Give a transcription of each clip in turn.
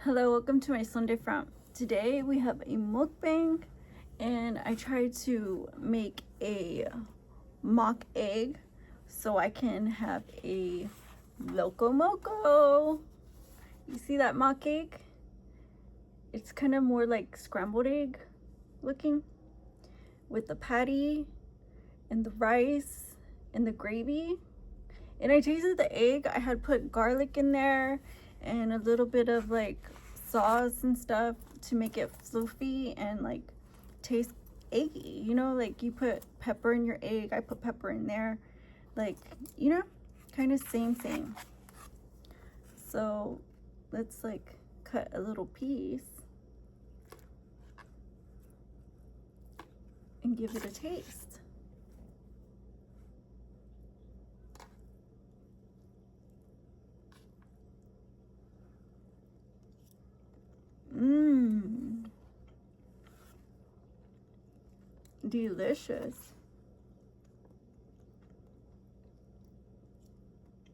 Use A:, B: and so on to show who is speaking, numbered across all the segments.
A: Hello, welcome to my Sunday front. Today we have a mukbang and I tried to make a mock egg so I can have a Loco Moco. You see that mock egg? It's kind of more like scrambled egg looking with the patty and the rice and the gravy. And I tasted the egg. I had put garlic in there and a little bit of like sauce and stuff to make it fluffy and like taste eggy, you know, like you put pepper in your egg. I put pepper in there, like, you know, kind of same. So let's like cut a little piece and give it a taste. Mmm, delicious.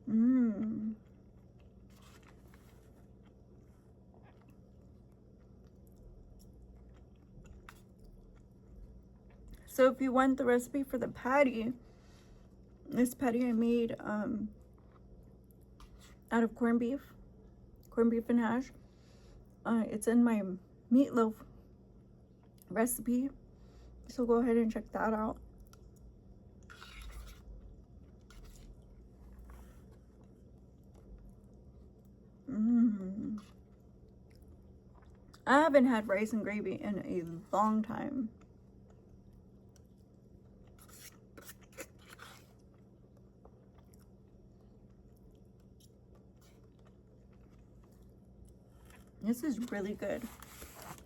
A: Mmm. So if you want the recipe for the patty, this patty I made out of corned beef and hash. It's in my meatloaf recipe, so go ahead and check that out. I haven't had rice and gravy in a long time. This is really good.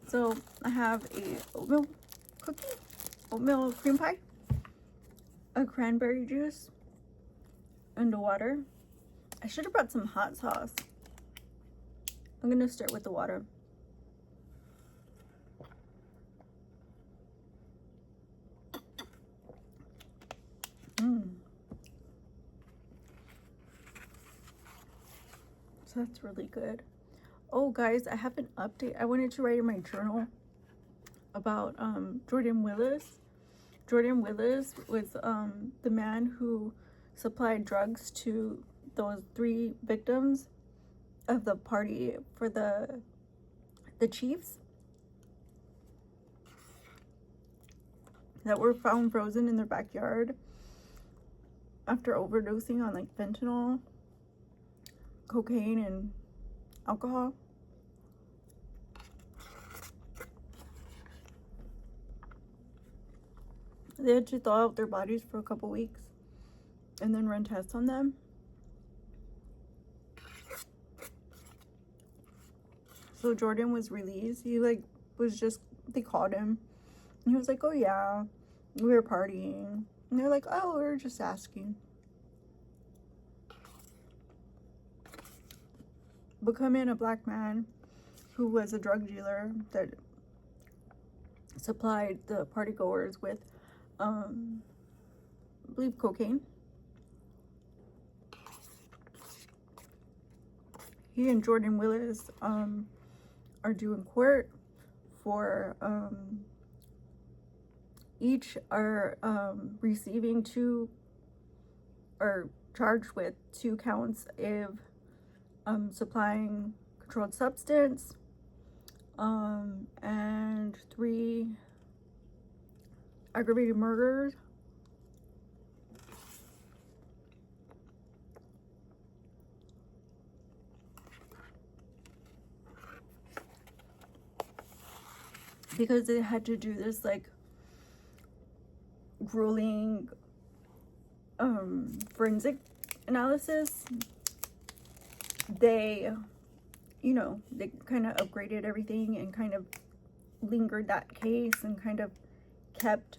A: So I have a oatmeal cookie, oatmeal cream pie, a cranberry juice, and the water. I should have brought some hot sauce. I'm gonna start with the water. So that's really good. Oh guys, I have an update. I wanted to write in my journal about Jordan Willis. Jordan Willis was the man who supplied drugs to those 3 victims of the party for the Chiefs that were found frozen in their backyard after overdosing on like fentanyl, cocaine, and alcohol. They had to thaw out their bodies for a couple weeks and then run tests on them. So Jordan was released. He like was just, they called him. And he was like, oh yeah, we were partying. And they're like, oh, we were just asking. Becoming a black man who was a drug dealer that supplied the partygoers with, I believe, cocaine. He and Jordan Willis are due in court for each are receiving 2 or charged with 2 counts of supplying controlled substance and 3 aggravated murders. Because they had to do this like grueling forensic analysis, they, you know, they kind of upgraded everything and kind of lingered that case and kind of kept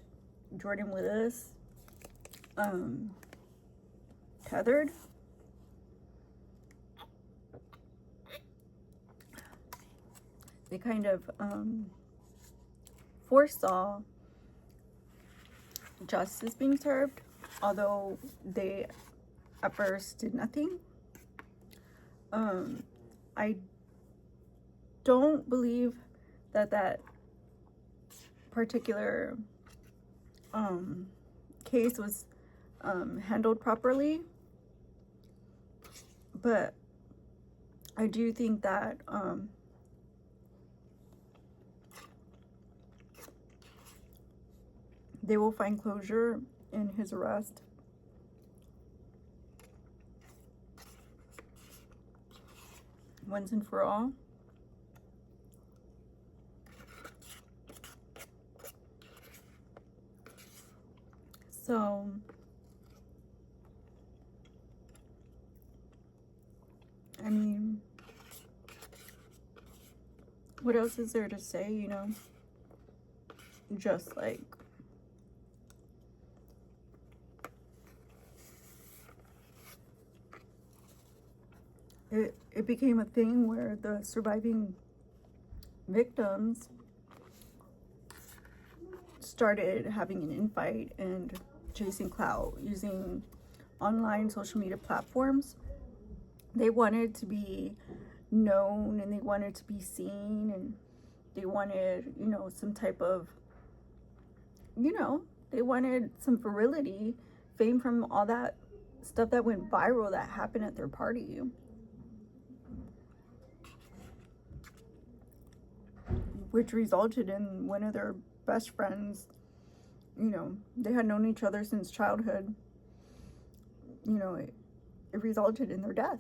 A: Jordan Willis tethered. They kind of foresaw justice being served, although they at first did nothing. I don't believe that that particular case was handled properly, but I do think that they will find closure in his arrest. Once and for all. So I mean, what else is there to say, you know? Just like, it became a thing where the surviving victims started having an infight and chasing clout using online social media platforms. They wanted to be known and they wanted to be seen and they wanted, you know, some type of, you know, they wanted some virility, fame from all that stuff that went viral that happened at their party. Which resulted in one of their best friends, you know, they had known each other since childhood. You know, it resulted in their death.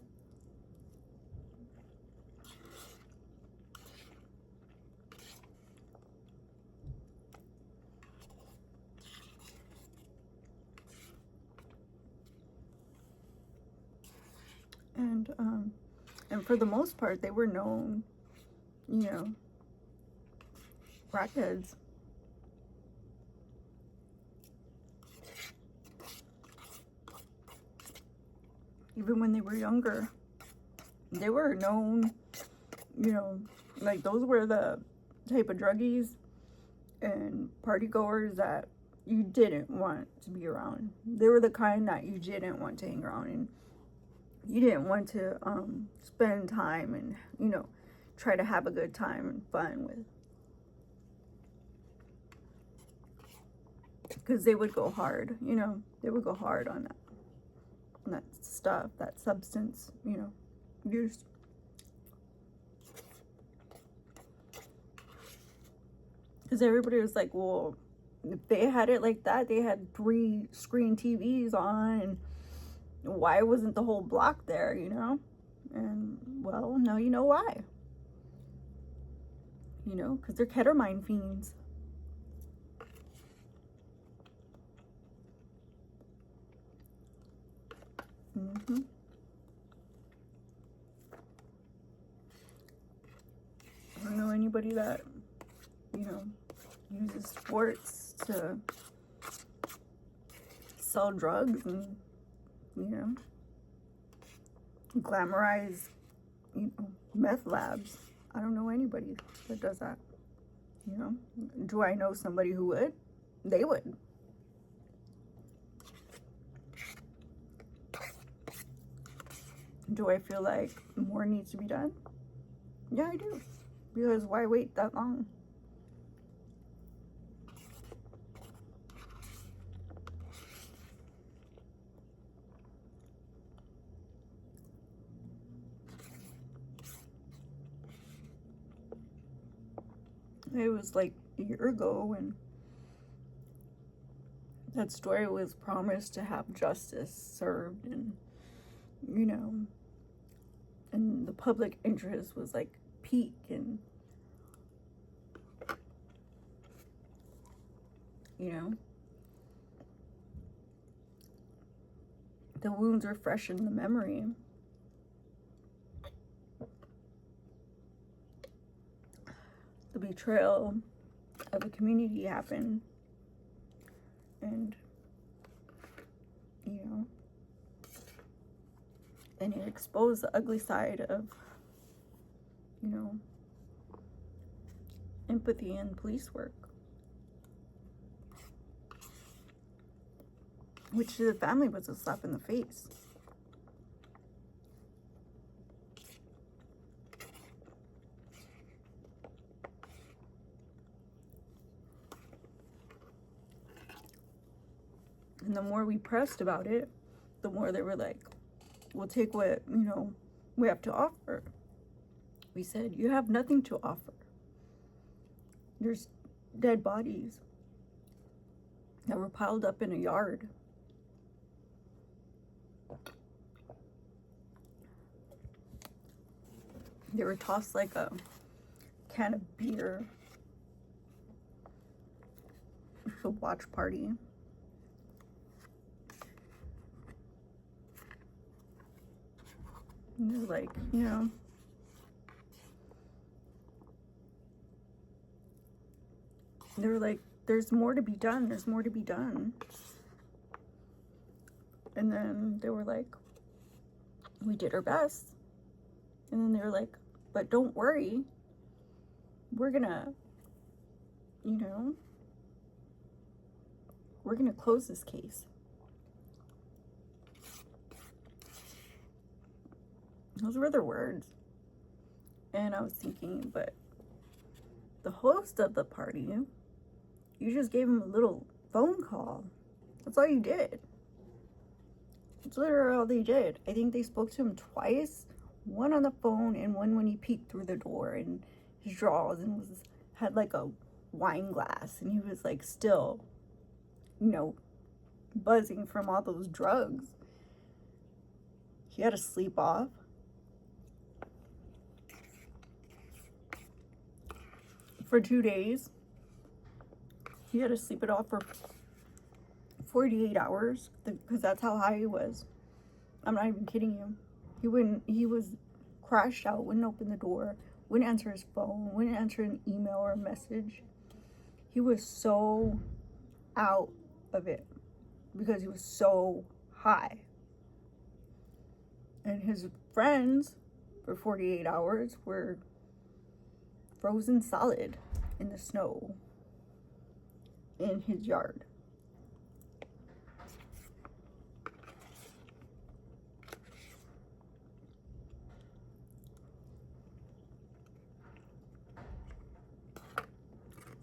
A: And for the most part, they were known, you know, crackheads. Even when they were younger, they were known, you know, like those were the type of druggies and party goers that you didn't want to be around. They were the kind that you didn't want to hang around and you didn't want to spend time and, you know, try to have a good time and fun with. Because they would go hard, you know, they would go hard on that stuff, that substance, you know, use. Because everybody was like, well, if they had it like that, they had 3 screen TVs on, and why wasn't the whole block there, you know? And, well, now you know why. You know, because they're ketamine fiends. Mm-hmm. I don't know anybody that, you know, uses sports to sell drugs and, you know, glamorize, you know, meth labs. I don't know anybody that does that, you know. Do I know somebody who would? They would. Do I feel like more needs to be done? Yeah, I do. Because why wait that long? It was like a year ago when that story was promised to have justice served, and, you know, and the public interest was like peak, and, you know, the wounds are fresh in the memory. The betrayal of a community happened, and, you know, and it exposed the ugly side of, you know, empathy and police work, which to the family was a slap in the face. And the more we pressed about it, the more they were like, we'll take what, we have to offer. We said, you have nothing to offer. There's dead bodies that were piled up in a yard. They were tossed like a can of beer. A watch party. And they're like, they were like, there's more to be done. There's more to be done. And then they were like, we did our best. And then they were like, but don't worry. We're gonna, we're gonna close this case. Those were their words. And I was thinking, but the host of the party, you just gave him a little phone call. That's all you did. That's literally all they did. I think they spoke to him twice. One on the phone and one when he peeked through the door in his drawers and had like a wine glass. And he was like still, buzzing from all those drugs. He had to sleep off. For 2 days. He had to sleep it off for 48 hours because that's how high he was. I'm not even kidding you. He was crashed out, wouldn't open the door, wouldn't answer his phone, wouldn't answer an email or a message. He was so out of it because he was so high. And his friends for 48 hours were frozen solid in the snow in his yard.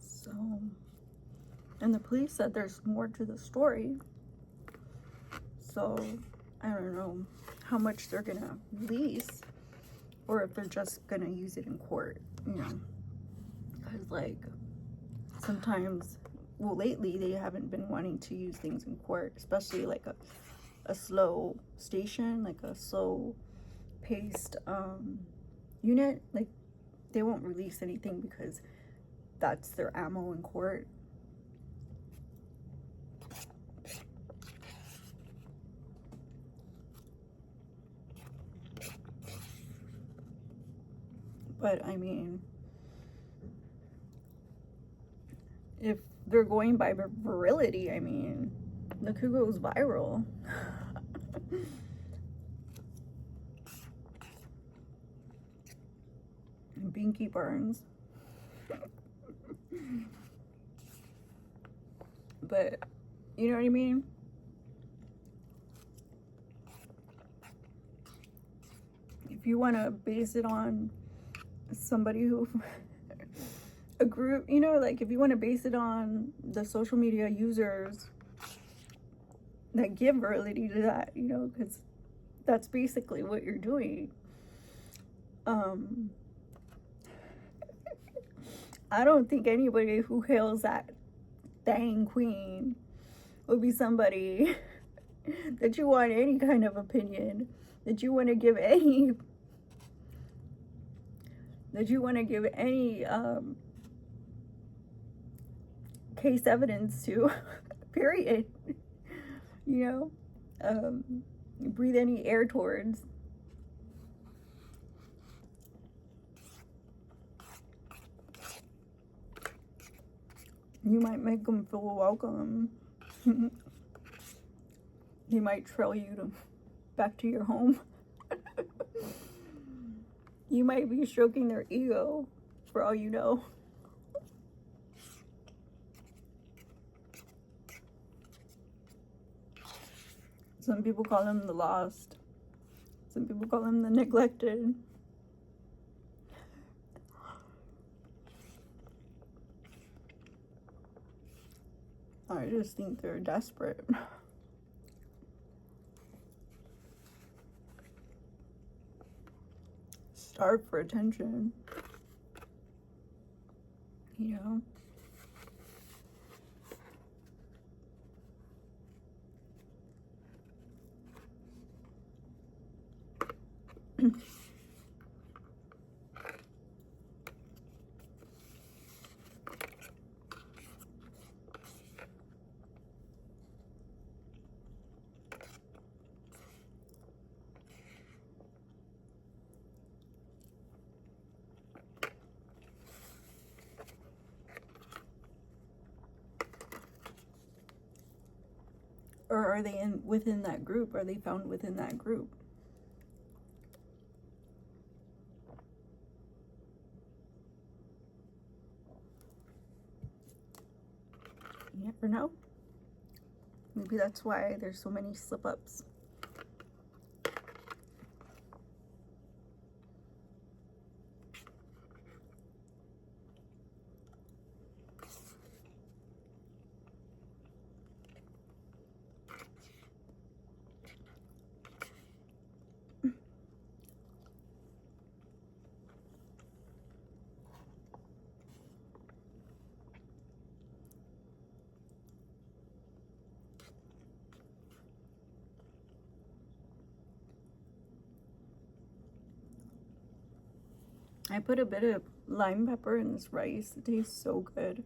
A: So, and the police said there's more to the story. So, I don't know how much they're gonna release or if they're just gonna use it in court, Because, like, sometimes, well, lately they haven't been wanting to use things in court, especially like a slow station, like a slow paced unit. Like, they won't release anything because that's their ammo in court. But I mean, if they're going by virility, I mean, look who goes viral. Binky Barnes. But, you know what I mean? If you want to base it on somebody who, a group, like if you want to base it on the social media users that give validity to that, because that's basically what you're doing. I don't think anybody who hails that dang queen would be somebody that you want any kind of opinion, that you want to give any case evidence to, period. Breathe any air towards. You might make them feel welcome. They might trail you back to your home. You might be stroking their ego, for all you know. Some people call them the lost. Some people call them the neglected. I just think they're desperate. starved for attention, you know? Or are they within that group? Are they found within that group? You never know. Maybe that's why there's so many slip-ups. I put a bit of lime pepper in this rice. It tastes so good.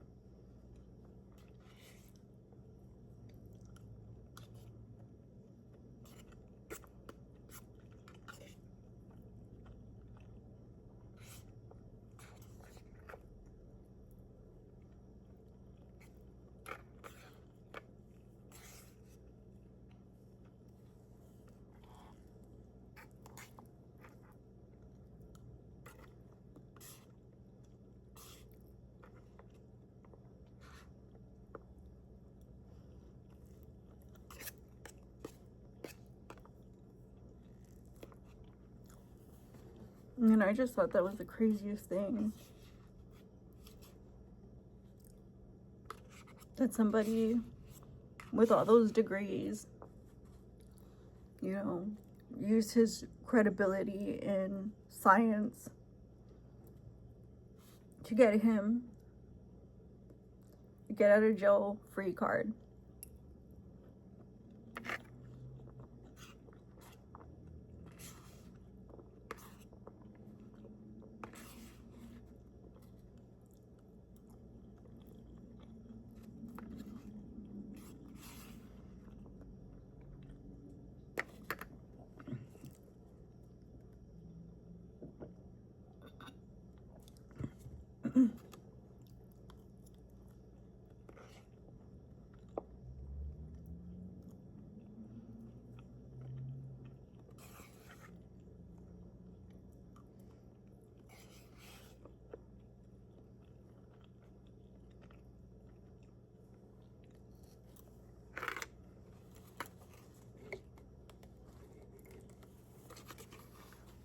A: And I just thought that was the craziest thing. That somebody with all those degrees, you know, used his credibility in science to get him a get out of jail free card.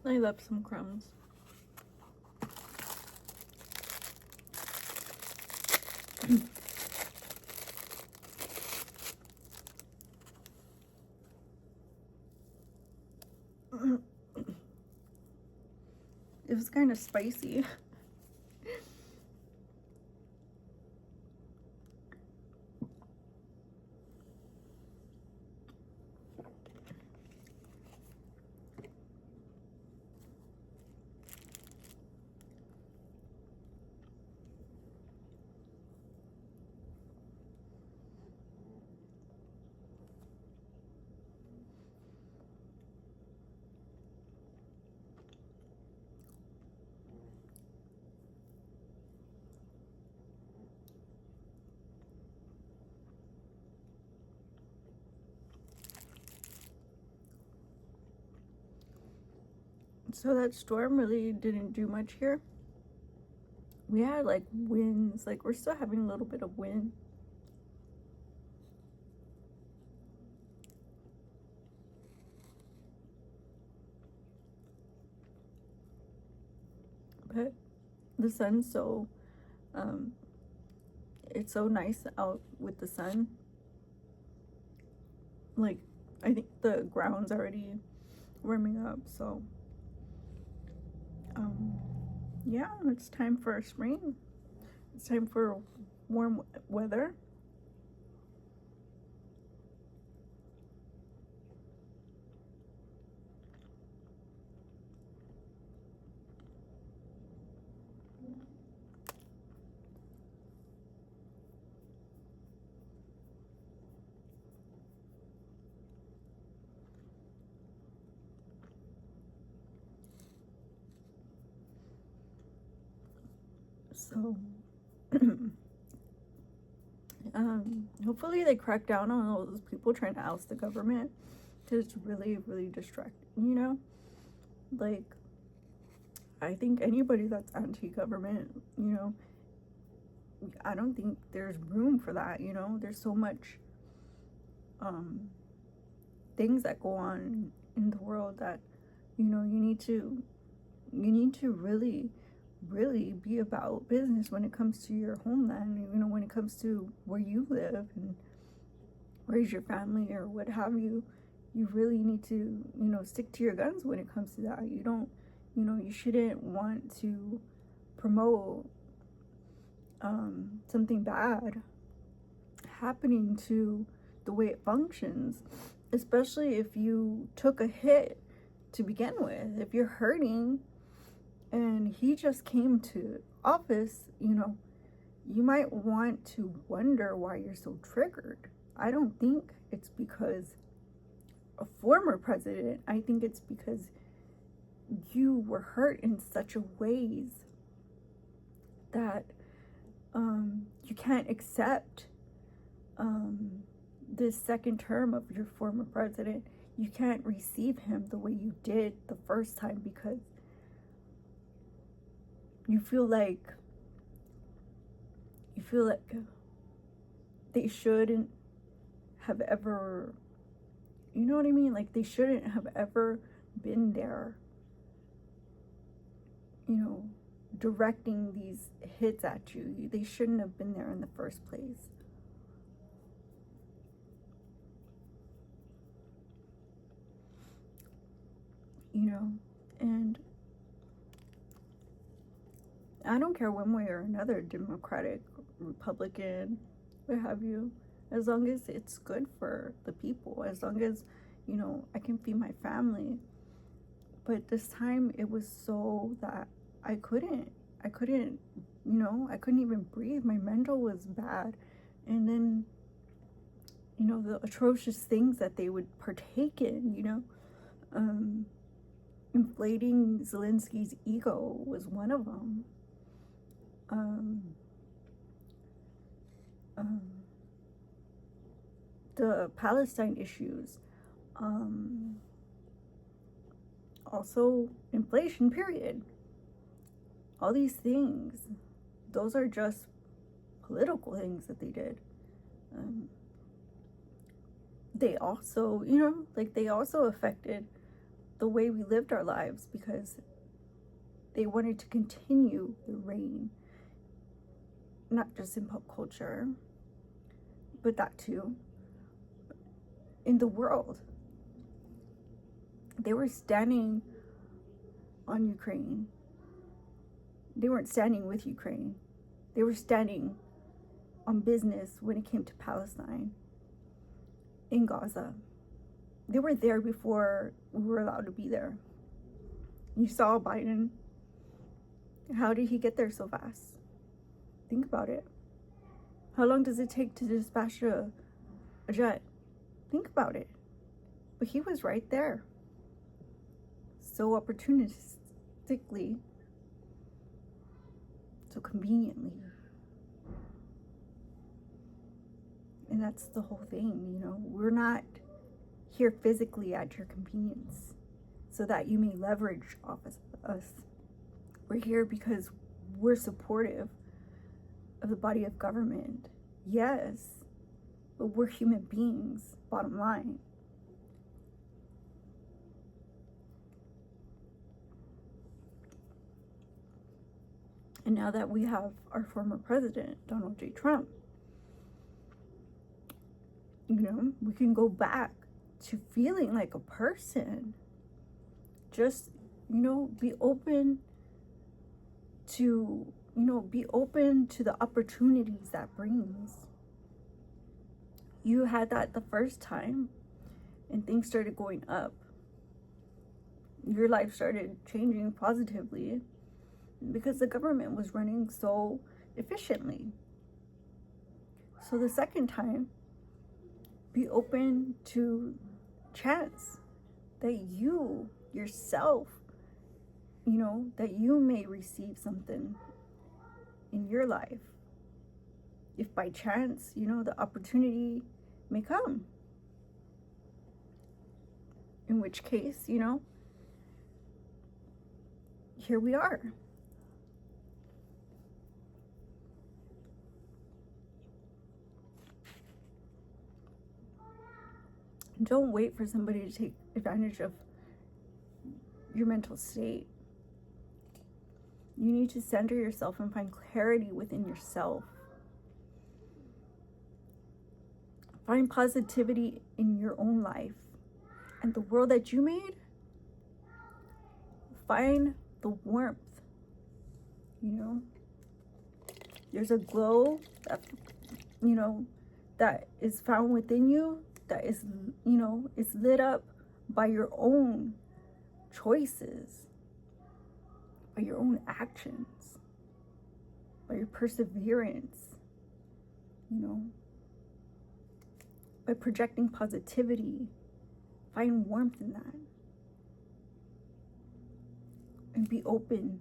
A: I left some crumbs. It was kind of spicy. So that storm really didn't do much here. We had like winds, like we're still having a little bit of wind. But the sun's so, it's so nice out with the sun. Like, I think the ground's already warming up, so um, yeah, it's time for spring. It's time for warm weather. So, hopefully they crack down on all those people trying to oust the government. Because it's really, really distracting, you know? Like, I think anybody that's anti-government, you know, I don't think there's room for that, you know? There's so much things that go on in the world that, you know, you need to really be about business when it comes to your homeland, you know, when it comes to where you live and raise your family or what have you. You really need to, you know, stick to your guns when it comes to that. You don't, you know, you shouldn't want to promote something bad happening to the way it functions, especially if you took a hit to begin with. If you're hurting and he just came to office, you know, you might want to wonder why you're so triggered. I don't think it's because a former president. I think it's because you were hurt in such a ways that you can't accept this second term of your former president. You can't receive him the way you did the first time because you feel like they shouldn't have ever, you know what I mean? Like they shouldn't have ever been there, you know, directing these hits at you. They shouldn't have been there in the first place. You know, and I don't care one way or another, Democratic, Republican, what have you, as long as it's good for the people, as long as, you know, I can feed my family. But this time it was so that I couldn't, you know, I couldn't even breathe. My mental was bad. And then, you know, the atrocious things that they would partake in, you know, inflating Zelensky's ego was one of them. The Palestine issues, also inflation, period. All these things, those are just political things that they did. They also, you know, like they also affected the way we lived our lives because they wanted to continue the reign, not just in pop culture, but that too, in the world. They were standing on Ukraine. They weren't standing with Ukraine. They were standing on business when it came to Palestine, in Gaza. They were there before we were allowed to be there. You saw Biden. How did he get there so fast? Think about it. How long does it take to dispatch a jet? Think about it. But he was right there. So opportunistically, so conveniently. And that's the whole thing, you know. We're not here physically at your convenience so that you may leverage off us. We're here because we're supportive of the body of government. Yes, but we're human beings, bottom line. And now that we have our former president, Donald J. Trump, you know, we can go back to feeling like a person. Just, you know, be open to, you know, be open to the opportunities that brings. You had that the first time and things started going up. Your life started changing positively because the government was running so efficiently. So the second time, be open to chance that you yourself, you know, that you may receive something in your life. If by chance, you know, the opportunity may come. In which case, you know, here we are. Don't wait for somebody to take advantage of your mental state. You need to center yourself and find clarity within yourself. Find positivity in your own life and the world that you made. Find the warmth. You know, there's a glow that, you know, that is found within you, that is, you know, is lit up by your own choices, by your own actions, by your perseverance, you know, by projecting positivity. Find warmth in that. And be open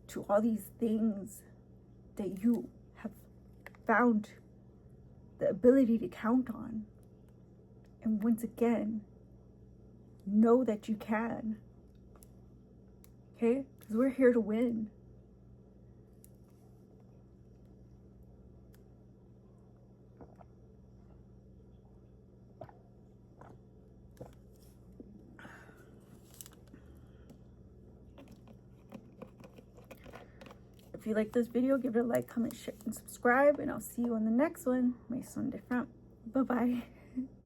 A: to all these things that you have found the ability to count on. And once again, know that you can. Okay? Because we're here to win. If you like this video, give it a like, comment, share, and subscribe. And I'll see you on the next one. My son different. Bye-bye.